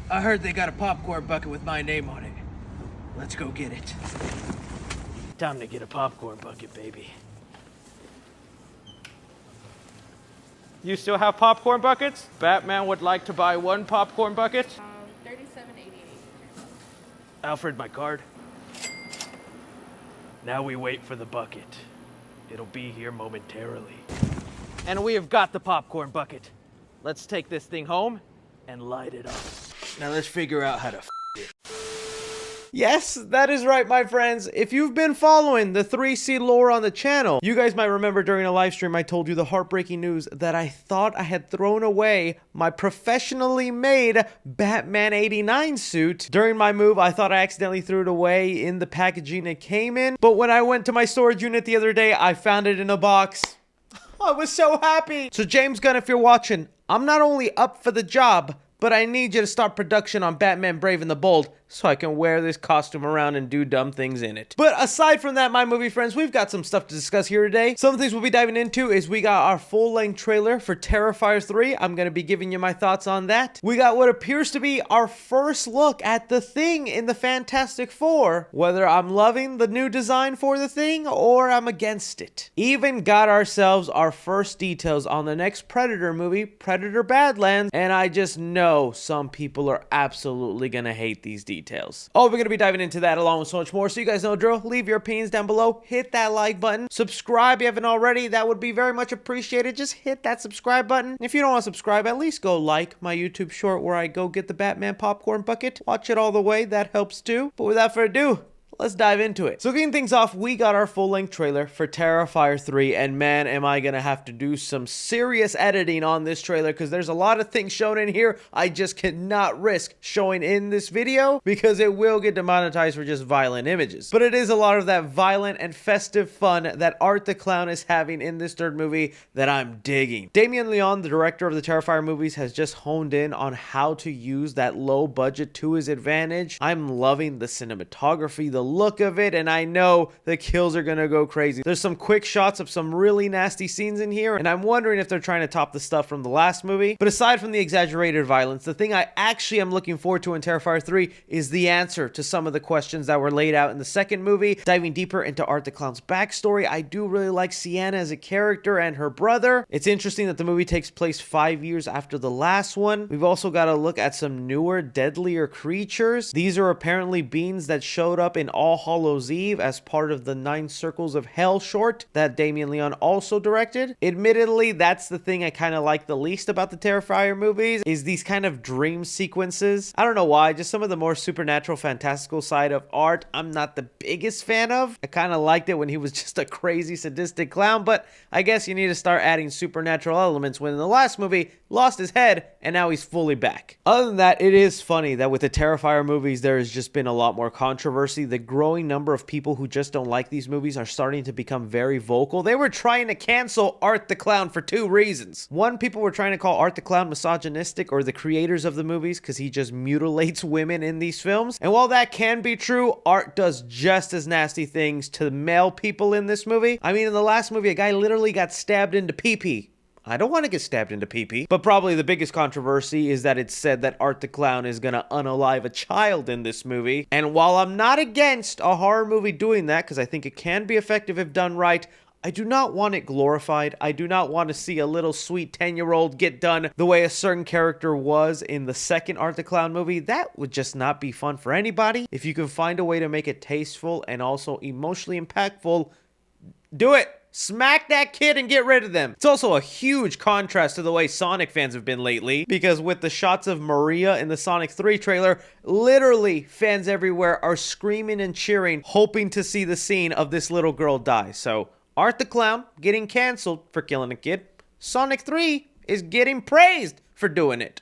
I heard they got a popcorn bucket with my name on it. Let's go get it. Time to get a popcorn bucket, baby. You still have popcorn buckets? Batman would like to buy one popcorn bucket. $37.88. Alfred, my card. Now we wait for the bucket. It'll be here momentarily. And we have got the popcorn bucket. Let's take this thing home and light it up. Now let's figure out how to it. Yes, that is right, my friends. If you've been following the 3C lore on the channel, you guys might remember during a live stream I told you the heartbreaking news that I thought I had thrown away my professionally made Batman 89 suit. During my move, I thought I accidentally threw it away in the packaging it came in, but when I went to my storage unit the other day, I found it in a box. I was so happy. So James Gunn, if you're watching, I'm not only up for the job, but I need you to start production on Batman Brave and the Bold so I can wear this costume around and do dumb things in it. But aside from that, my movie friends, we've got some stuff to discuss here today. Some things we'll be diving into is we got our full-length trailer for Terrifier 3. I'm going to be giving you my thoughts on that. We got what appears to be our first look at the Thing in the Fantastic Four, whether I'm loving the new design for the Thing or I'm against it. Even got ourselves our first details on the next Predator movie, Predator Badlands, and I just know some people are absolutely going to hate these details. Oh, we're going to be diving into that along with so much more. So you guys know the drill. Leave your opinions down below. Hit that like button. Subscribe if you haven't already. That would be very much appreciated. Just hit that subscribe button. If you don't want to subscribe, at least go like my YouTube short where I go get the Batman popcorn bucket. Watch it all the way. That helps too. But without further ado, let's dive into it. So getting things off, we got our full-length trailer for Terrifier 3, and man, am I gonna have to do some serious editing on this trailer because there's a lot of things shown in here I just cannot risk showing in this video because it will get demonetized for just violent images. But it is a lot of that violent and festive fun that Art the Clown is having in this third movie that I'm digging. Damien Leone, the director of the Terrifier movies, has just honed in on how to use that low budget to his advantage. I'm loving the cinematography, the look of it, and I know the kills are gonna go crazy. There's some quick shots of some really nasty scenes in here, and I'm wondering if they're trying to top the stuff from the last movie. But aside from the exaggerated violence, the thing I actually am looking forward to in Terrifier 3 is the answer to some of the questions that were laid out in the second movie. Diving deeper into Art the Clown's backstory, I do really like Sienna as a character and her brother. It's interesting that the movie takes place 5 years after the last one. We've also got to look at some newer, deadlier creatures. These are apparently beings that showed up in All Hallows Eve as part of the 9 Circles of Hell short that Damien Leone also directed. Admittedly, that's the thing I kind of like the least about the Terrifier movies, is these kind of dream sequences. I don't know why, just some of the more supernatural, fantastical side of Art, I'm not the biggest fan of. I kind of liked it when he was just a crazy, sadistic clown, but I guess you need to start adding supernatural elements when in the last movie, lost his head, and now he's fully back. Other than that, it is funny that with the Terrifier movies, there has just been a lot more controversy. The growing number of people who just don't like these movies are starting to become very vocal. They were trying to cancel Art the Clown for 2 reasons. One, people were trying to call Art the Clown misogynistic, or the creators of the movies, because he just mutilates women in these films. And while that can be true, Art does just as nasty things to male people in this movie. I mean, in the last movie, a guy literally got stabbed into pee-pee. I don't want to get stabbed into pee-pee. But probably the biggest controversy is that it's said that Art the Clown is gonna unalive a child in this movie. And while I'm not against a horror movie doing that, because I think it can be effective if done right, I do not want it glorified. I do not want to see a little sweet 10-year-old get done the way a certain character was in the second Art the Clown movie. That would just not be fun for anybody. If you can find a way to make it tasteful and also emotionally impactful, do it. Smack that kid and get rid of them. It's also a huge contrast to the way Sonic fans have been lately, because with the shots of Maria in the Sonic 3 trailer, literally fans everywhere are screaming and cheering, hoping to see the scene of this little girl die. So, Art the Clown getting canceled for killing a kid. Sonic 3 is getting praised for doing it.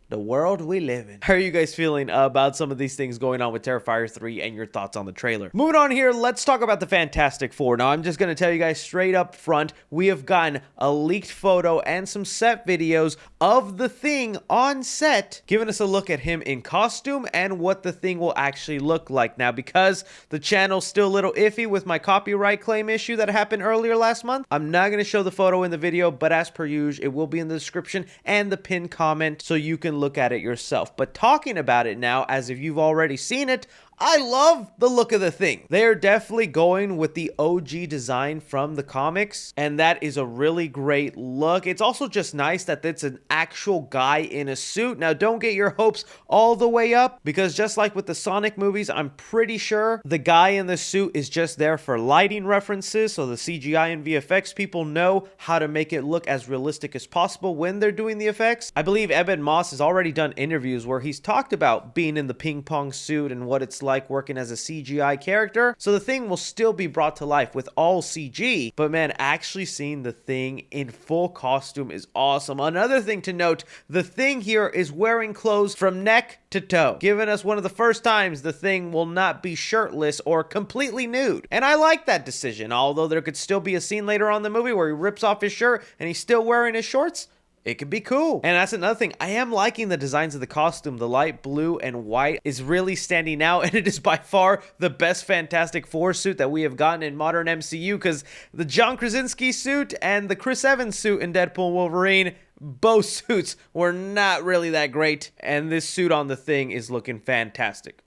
The world we live in. How are you guys feeling about some of these things going on with Terrifier 3 and your thoughts on the trailer? Moving on here, let's talk about the Fantastic Four. Now, I'm just going to tell you guys straight up front, we have gotten a leaked photo and some set videos of the Thing on set, giving us a look at him in costume and what the Thing will actually look like. Now, because the channel's still a little iffy with my copyright claim issue that happened earlier last month, I'm not going to show the photo in the video, but as per usual, it will be in the description and the pinned comment so you can look at it yourself. But talking about it now, as if you've already seen it, I love the look of the thing. They're definitely going with the OG design from the comics, and that is a really great look. It's also just nice that it's an actual guy in a suit. Now, don't get your hopes all the way up, because just like with the Sonic movies, I'm pretty sure the guy in the suit is just there for lighting references, so the CGI and VFX people know how to make it look as realistic as possible when they're doing the effects. I believe Eben Moss has already done interviews where he's talked about being in the ping pong suit and what it's like working as a CGI character, so the thing will still be brought to life with all CG, but man, actually seeing the thing in full costume is awesome. Another thing to note, the thing here is wearing clothes from neck to toe, giving us one of the first times the thing will not be shirtless or completely nude, and I like that decision. Although there could still be a scene later on in the movie where he rips off his shirt and he's still wearing his shorts, it could be cool. And that's another thing. I am liking the designs of the costume. The light blue and white is really standing out, and it is by far the best Fantastic Four suit that we have gotten in modern MCU, because the John Krasinski suit and the Chris Evans suit in Deadpool and Wolverine, both suits were not really that great, and this suit on the thing is looking fantastic.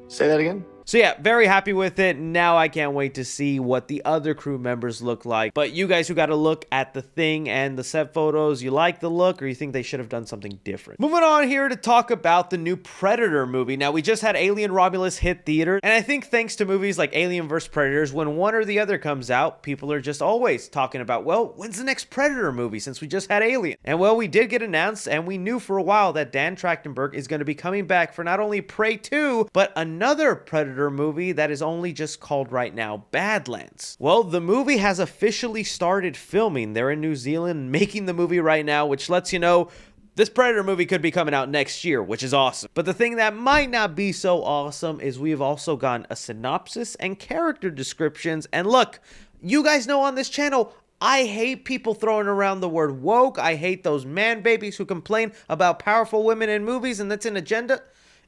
Say that again? So yeah, very happy with it. Now I can't wait to see what the other crew members look like. But you guys who got to look at the thing and the set photos, you like the look or you think they should have done something different? Moving on here to talk about the new Predator movie. Now, we just had Alien Romulus hit theater, and I think thanks to movies like Alien vs. Predators, when one or the other comes out, people are just always talking about, well, when's the next Predator movie since we just had Alien? And well, we did get announced, and we knew for a while that Dan Trachtenberg is going to be coming back for not only Prey 2, but another Predator movie that is only just called right now Badlands. Well, the movie has officially started filming. They're in New Zealand making the movie right now, which lets you know this Predator movie could be coming out next year, which is awesome. But the thing that might not be so awesome is we've also gotten a synopsis and character descriptions. And look, you guys know on this channel, I hate people throwing around the word woke. I hate those man babies who complain about powerful women in movies, and that's an agenda.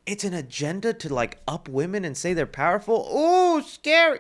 It's an agenda to like up women and say they're powerful. Ooh, scary.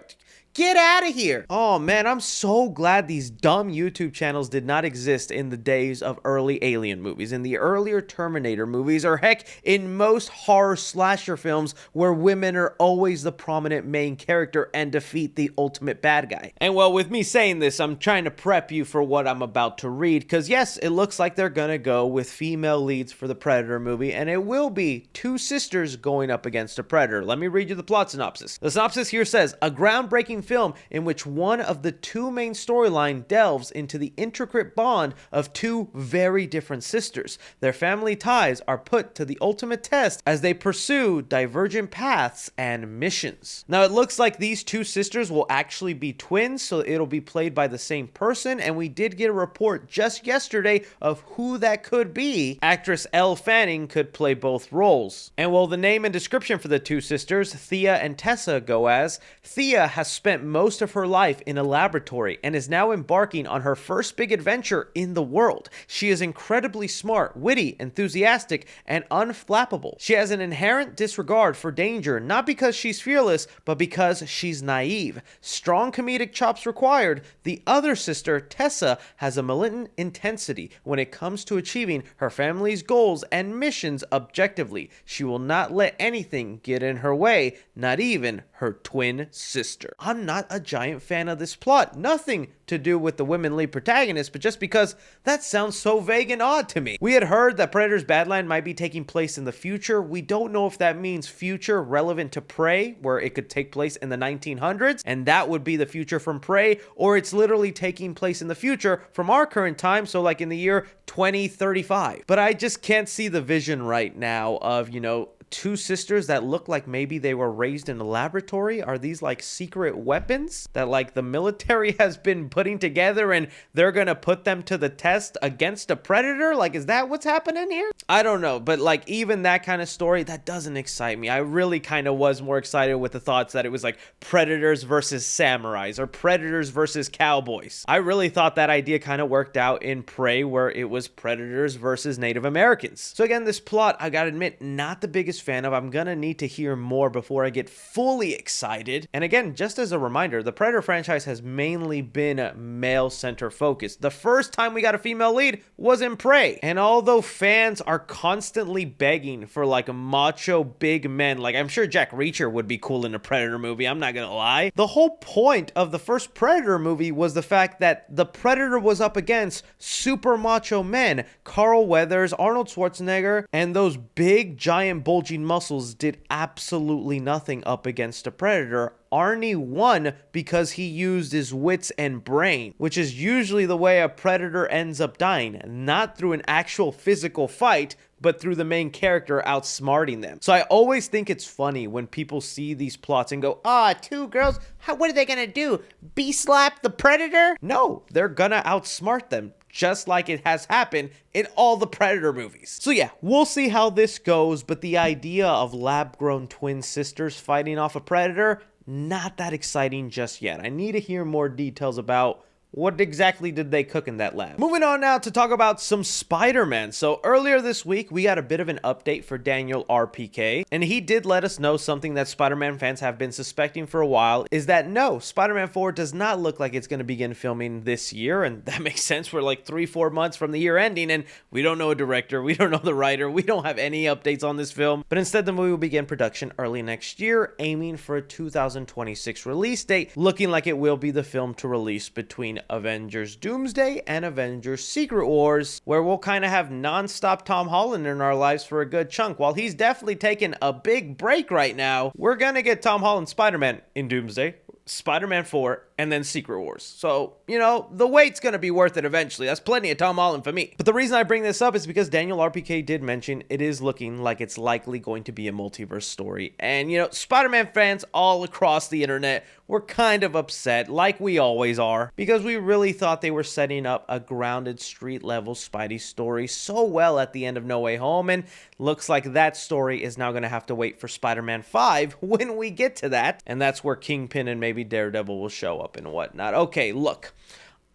Get out of here. Oh man, I'm so glad these dumb YouTube channels did not exist in the days of early Alien movies, in the earlier Terminator movies, or heck, in most horror slasher films where women are always the prominent main character and defeat the ultimate bad guy. And well, with me saying this, I'm trying to prep you for what I'm about to read, because yes, it looks like they're gonna go with female leads for the Predator movie, and it will be two sisters going up against a predator. Let me read you the plot synopsis. The synopsis here says, a groundbreaking film in which one of the two main storyline delves into the intricate bond of two very different sisters. Their family ties are put to the ultimate test as they pursue divergent paths and missions. Now, it looks like these two sisters will actually be twins, so it'll be played by the same person, and we did get a report just yesterday of who that could be. Actress Elle Fanning could play both roles. And while the name and description for the two sisters, Thea and Tessa, go as, Thea has spent most of her life in a laboratory and is now embarking on her first big adventure in the world. She is incredibly smart, witty, enthusiastic, and unflappable. She has an inherent disregard for danger, not because she's fearless, but because she's naive. Strong comedic chops required. The other sister, Tessa, has a malignant intensity when it comes to achieving her family's goals and missions objectively. She will not let anything get in her way, not even her twin sister. I'm not a giant fan of this plot. Nothing to do with the women lead protagonists, but just because that sounds so vague and odd to me. We had heard that Predator's Badland might be taking place in the future. We don't know if that means future relevant to Prey, where it could take place in the 1900s, and that would be the future from Prey, or it's literally taking place in the future from our current time, so like in the year 2035. But I just can't see the vision right now of, you know, two sisters that look like maybe they were raised in a laboratory. Are these like secret weapons that like the military has been putting together and they're gonna put them to the test against a predator? Like, is that what's happening here? I don't know, but like even that kind of story, that doesn't excite me. I really kind of was more excited with the thoughts that it was like predators versus samurais or predators versus cowboys. I really thought that idea kind of worked out in Prey, where it was predators versus Native Americans. So again, this plot, I gotta admit, not the biggest fan of, I'm gonna need to hear more before I get fully excited. And again, just as a reminder, the Predator franchise has mainly been male center focused. The first time we got a female lead was in Prey. And although fans are constantly begging for like macho big men, like I'm sure Jack Reacher would be cool in a Predator movie, I'm not gonna lie. The whole point of the first Predator movie was the fact that the Predator was up against super macho men. Carl Weathers, Arnold Schwarzenegger, and those big giant bulging muscles did absolutely nothing up against a Predator. Arnie won because he used his wits and brain, which is usually the way a Predator ends up dying, not through an actual physical fight, but through the main character outsmarting them. So I always think it's funny when people see these plots and go, two girls, what are they gonna do? B-slap the Predator? No, they're gonna outsmart them, just like it has happened in all the Predator movies. So yeah, we'll see how this goes, but the idea of lab-grown twin sisters fighting off a Predator, not that exciting just yet. I need to hear more details about what exactly did they cook in that lab. Moving on now to talk about some Spider-Man. So earlier this week, we got a bit of an update for Daniel RPK, and he did let us know something that Spider-Man fans have been suspecting for a while, is that no, Spider-Man 4 does not look like it's going to begin filming this year, and that makes sense. We're like 3-4 months from the year ending, and we don't know a director, we don't know the writer, we don't have any updates on this film, but instead the movie will begin production early next year, aiming for a 2026 release date, looking like it will be the film to release between Avengers Doomsday and Avengers Secret Wars, where we'll kind of have non-stop Tom Holland in our lives for a good chunk. While he's definitely taking a big break right now, we're gonna get Tom Holland Spider-Man in Doomsday, Spider-Man 4, and then Secret Wars. So, you know, the wait's gonna be worth it eventually. That's plenty of Tom Holland for me. But the reason I bring this up is because Daniel RPK did mention it is looking like it's likely going to be a multiverse story. And, you know, Spider-Man fans all across the internet were kind of upset, like we always are, because we really thought they were setting up a grounded street-level Spidey story so well at the end of No Way Home, and looks like that story is now gonna have to wait for Spider-Man 5 when we get to that. And that's where Kingpin and maybe Daredevil will show up and whatnot. Okay, look,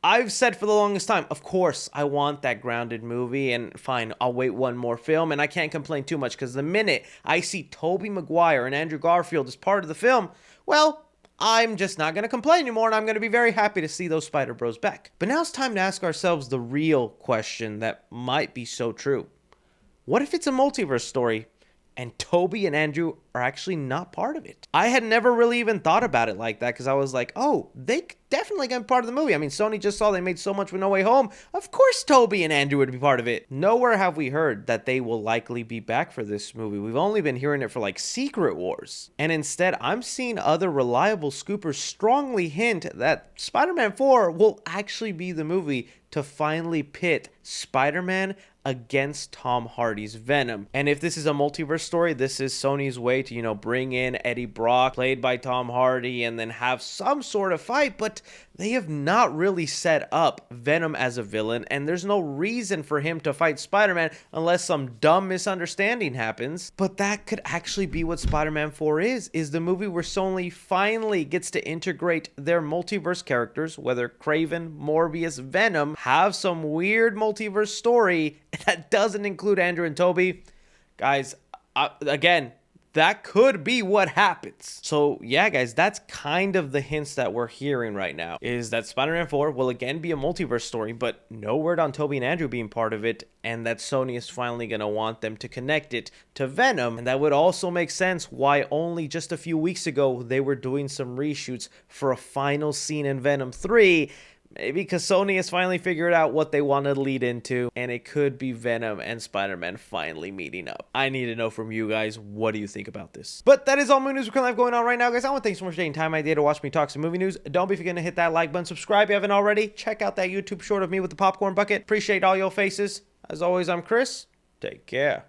I've said for the longest time, of course, I want that grounded movie, and fine, I'll wait one more film, and I can't complain too much, because the minute I see Tobey Maguire and Andrew Garfield as part of the film, well, I'm just not going to complain anymore, and I'm going to be very happy to see those Spider Bros back. But now it's time to ask ourselves the real question that might be so true. What if it's a multiverse story, and Tobey and Andrew are actually not part of it? I had never really even thought about it like that, because I was like, oh, they definitely gonna be part of the movie. I mean, Sony just saw they made so much with No Way Home. Of course Tobey and Andrew would be part of it. Nowhere have we heard that they will likely be back for this movie. We've only been hearing it for like Secret Wars. And instead, I'm seeing other reliable scoopers strongly hint that Spider-Man 4 will actually be the movie to finally pit Spider-Man against Tom Hardy's Venom. And if this is a multiverse story, this is Sony's way to, you know, bring in Eddie Brock, played by Tom Hardy, and then have some sort of fight, but they have not really set up Venom as a villain, and there's no reason for him to fight Spider-Man unless some dumb misunderstanding happens. But that could actually be what Spider-Man 4 is the movie where Sony finally gets to integrate their multiverse characters, whether Kraven, Morbius, Venom, have some weird multiverse story that doesn't include Andrew and Tobey. Guys, again, that could be what happens. So yeah, guys, that's kind of the hints that we're hearing right now, is that Spider-Man 4 will again be a multiverse story, but no word on Tobey and Andrew being part of it, and that Sony is finally going to want them to connect it to Venom. And that would also make sense why only just a few weeks ago they were doing some reshoots for a final scene in Venom 3, maybe because Sony has finally figured out what they want to lead into, and it could be Venom and Spider-Man finally meeting up. I need to know from you guys, what do you think about this? But that is all movie news we're currently have going on right now, guys. I want to thank you so much for taking time out of your day to watch me talk some movie news. Don't be forgetting to hit that like button, subscribe if you haven't already. Check out that YouTube short of me with the popcorn bucket. Appreciate all your faces. As always, I'm Chris. Take care.